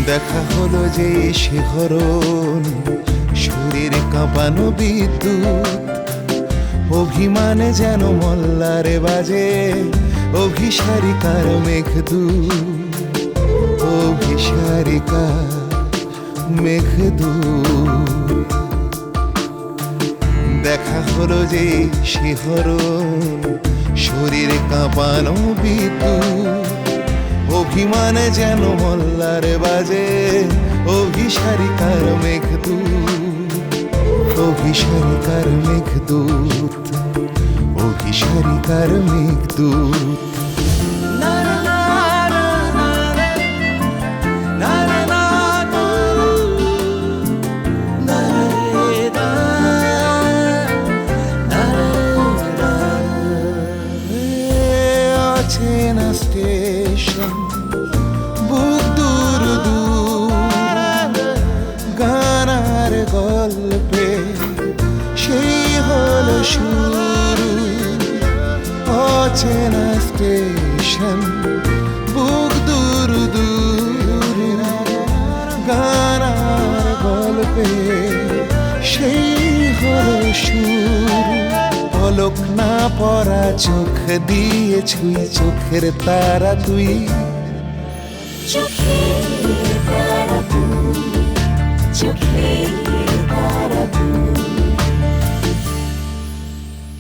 দেখা হলো যে শিহরণ, শরীর কাঁপানো বিদ্যুৎ, অভিমানে যেন মল্লারে বাজে অভিসারিকার মেঘদূত, অভিসারিকার মেঘদূত। দেখা হলো যে শিহরণ, শরীর কাঁপানো বিদ্যুৎ, অভিমানে যেন মল্লারে বাজে অভিসারিকার মেঘদূত, অভিসারিকার মেঘদূত, অভিসারিকার মেঘদূত। অচেনা স্টেশন, বুক দূর দূর, গানার গল্পে সেই হলো শুরু। অচেনা স্টেশন, বুক দূর দূর, গানার গল্পে সেই হলো শুরু। পলক না পরা চোখ দিয়ে ছুঁই চোখের তারা তুই,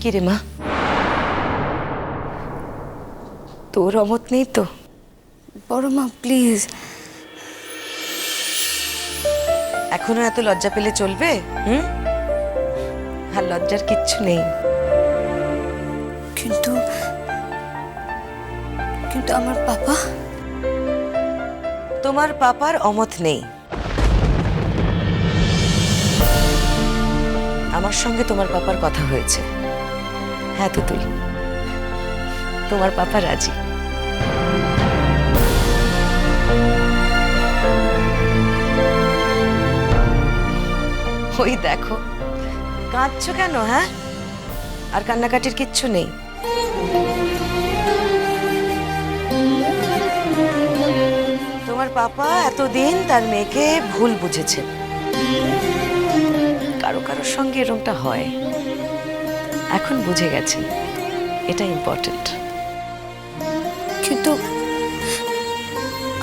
কি রে মা, তোর অমত নেই তো? বড় মা প্লিজ। এখনো এত লজ্জা পেলে চলবে? আর লজ্জার কিচ্ছু নেই। কিন্তু কিন্তু আমার পাপা, তোমার পাপার অমত নেই। আমার সঙ্গে তোমার পাপার কথা হয়েছে। হ্যাঁ তুতুল, তোমার পাপা রাজি। ওই দেখো, কাঁদছো কেন? হ্যাঁ, আর কান্নাকাটির কিচ্ছু নেই। তোমার পাপা এতদিন তার মেয়েকে ভুল বুঝেছে। কারো কারোর সঙ্গে এরকমটা হয়, এখন বুঝে গেছেন। এটা ইম্পর্টেন্ট। কিন্তু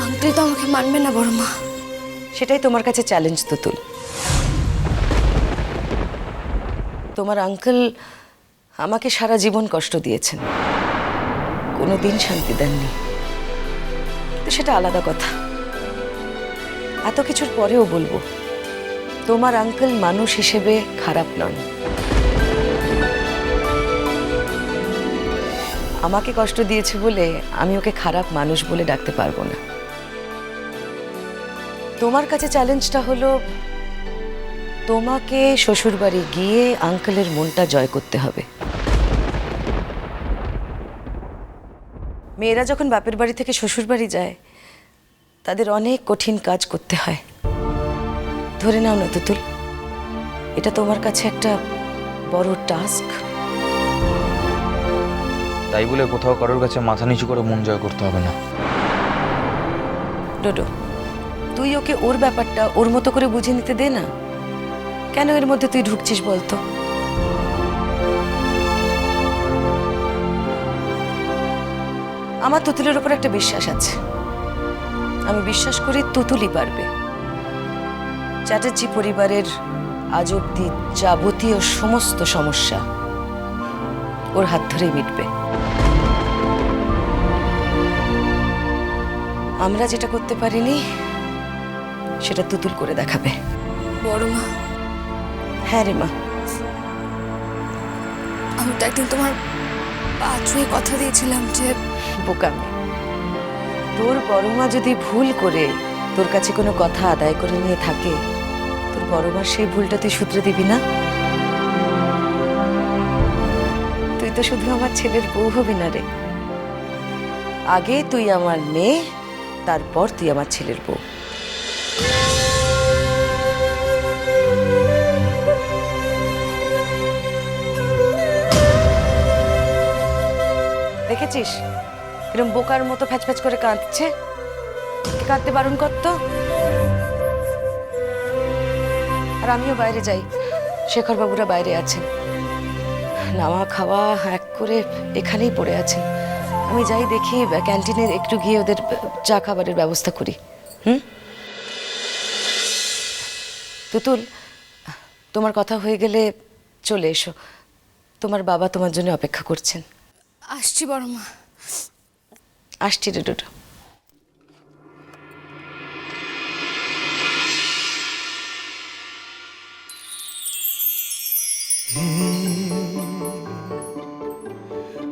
আঙ্কেল তো আমাকে মানবে না বড় মা। সেটাই তোমার কাছে চ্যালেঞ্জ তুতুল। তোমার আঙ্কেল আমাকে সারা জীবন কষ্ট দিয়েছেন, কোনোদিন শান্তি দেননি। তো সেটা আলাদা কথা। এত কিছুর পরেও বলবো, তোমার আঙ্কেল মানুষ হিসেবে খারাপ নন। আমাকে কষ্ট দিয়েছে বলে আমি ওকে খারাপ মানুষ বলে ডাকতে পারবো না। তোমার কাছে চ্যালেঞ্জটা হলো, তোমাকে শ্বশুরবাড়ি গিয়ে আঙ্কেলের মনটা জয় করতে হবে। মেয়েরা যখন বাপের বাড়ি থেকে শ্বশুর বাড়ি যায়, তাদের অনেক কঠিন কাজ করতে হয়। ধরে নাও না তুতুল, এটা তোমার কাছে একটা বড় টাস্ক। তাই বলে কোথাও কারোর কাছে মাথা নিচু করে মন জয় করতে হবে না। ডোডো, তুই ওকে ওর ব্যাপারটা ওর মতো করে বুঝে নিতে দে না। কেন এর মধ্যে তুই ঢুকছিস বলতো? আমার তুতুলের উপর একটা বিশ্বাস আছে। আমি বিশ্বাস করি তুতুলই পারবে। চ্যাটার্জি পরিবারের আজ অব্দি যাবতীয় সমস্ত সমস্যা ওর হাত ধরেই মিটবে। আমরা যেটা করতে পারিনি সেটা তুতুল করে দেখাবে। বড় মা, হ্যাঁ রে মা, আমি তো একদিন তোমার পা ছুঁয়ে কথা দিয়েছিলাম যে বোকামে। তোর বড় মা যদি ভুল করে তোর কাছে কোনো কথা আদায় করে নিয়ে থাকে, তোর বড় মার সেই ভুলটা তুই শুধরে দিবি না? তুই তো শুধু আমার ছেলের বউ হবি না রে। আগে তুই আমার মেয়ে, তারপর তুই আমার ছেলের বউ। দেখেছিস এরকম বোকার মতো ফ্যাচ ফ্যাচ করে কাঁদছে? আমাকে কাঁদতে বারণ করতো। আর আমিও বাইরে যাই, শেখর বাবুরা বাইরে আছেন, নাওয়া খাওয়া এক করে এখানেই পড়ে আছেন। আমি যাই দেখি ক্যান্টিনে একটু গিয়ে ওদের চা খাবারের ব্যবস্থা করি। তুতুল, তোমার কথা হয়ে গেলে চলে এসো, তোমার বাবা তোমার জন্য অপেক্ষা করছেন। আসছি বড় মা। আসছি রে ডুডু।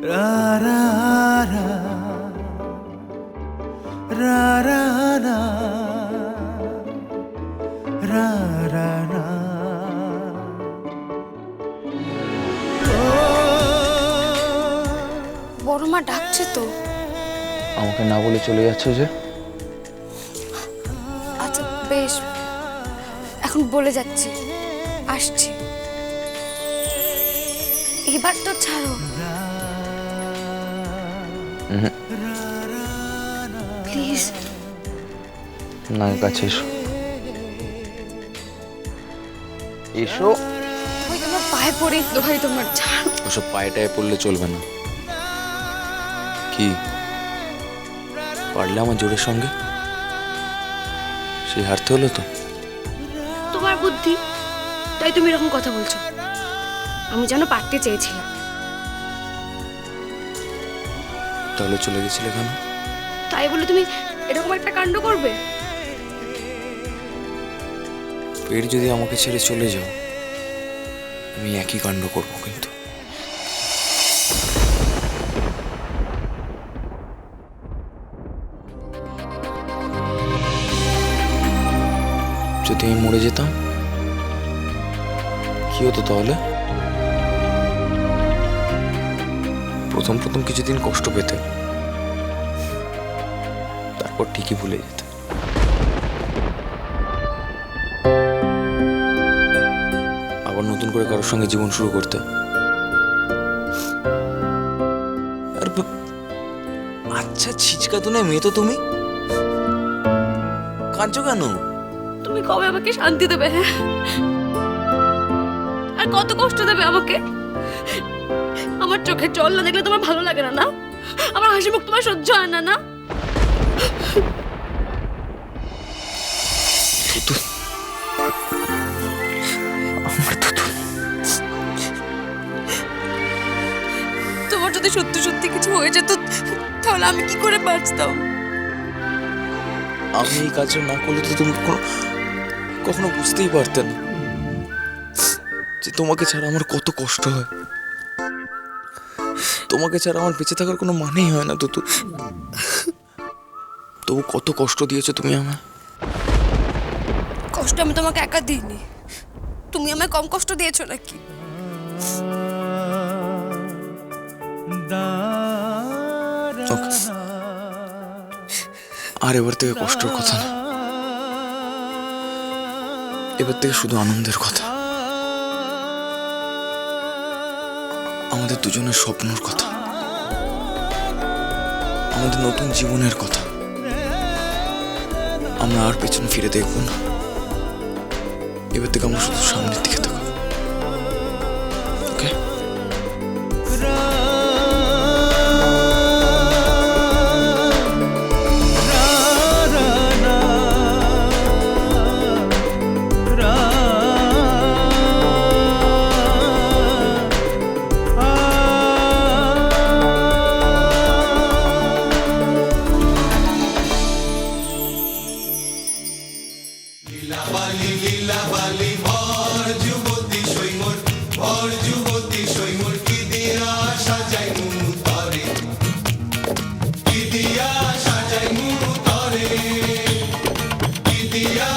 রা রা রা রা রা রা রা রা রা। বড় মা ডাকছে তো। আমাকে না বলে চলে যাচ্ছ যে? আচ্ছা বেশ, এখন বলে যাচ্ছি, আসছি। এবার তো ছাড়ো প্লিজ। না, কাছে এসো। এসো। ওই তোমার পায়ে পড়ে দোহাই তোমার, ছাড়ো। ওসব পায়েটায় পড়লে চলবে না। কি পারলে আমার জোরের সঙ্গে? সেই হারতে হলো তো। তোমার বুদ্ধি, তাই তুমি এরকম কথা বলছো। আমি যেন পারতে চেয়েছিলাম। তাহলে চলে গেছিলে কেন? তাই বলে তুমি এরকম একটা কাণ্ড করবে? ফের যদি আমাকে ছেড়ে চলে যাও, আমি একই কাণ্ড করবো। কিন্তু যদি আমি মরে যেতাম, কি হতো তাহলে? প্রথম প্রথম কিছুদিন কষ্ট পেতে, তারপর ঠিকই ভুলে যেতে। আবার নতুন করে কারোর সঙ্গে জীবন শুরু করতে। আর আচ্ছা, ছিচকা তো মেয়ে তো তুমি, কাঁদছো কেন? তুমি কবে আমাকে শান্তি দেবে? আর কত কষ্ট দেবে আমাকে? আমার চোখে জল না দেখলে তোমার ভালো লাগে না? না, আমার হাসি মুখ তোমার সহ্য হয় না? না, তুতু, আমার তুতু। তোমার যদি সত্যি সত্যি কিছু হয়ে যেত, তাহলে আমি কি করে বাঁচতাম? আমি এই কাজটা না করলে তো তুমি কখনো বুঝতেই পারতে না যে তোমাকে ছাড়া আমার কত কষ্ট হয়। তোমাকে ছাড়া আমার বেঁচে থাকার কোনো মানেই হয় না তুতু। তবু কত কষ্ট দিয়েছো তুমি আমায়। কষ্ট আমি তোমাকে একা দিইনি, তুমি আমায় কম কষ্ট দিয়েছো নাকি? ওকে, আর এবার থেকে কষ্টের কথা না, এবার থেকে শুধু আনন্দের কথা, আমাদের দুজনের স্বপ্নর কথা, আমাদের নতুন জীবনের কথা। আমরা আর পেছনে ফিরে দেখবো না, এবার থেকে আমরা শুধু সামনের দিকে তাকাবো। ওকে? দিয়া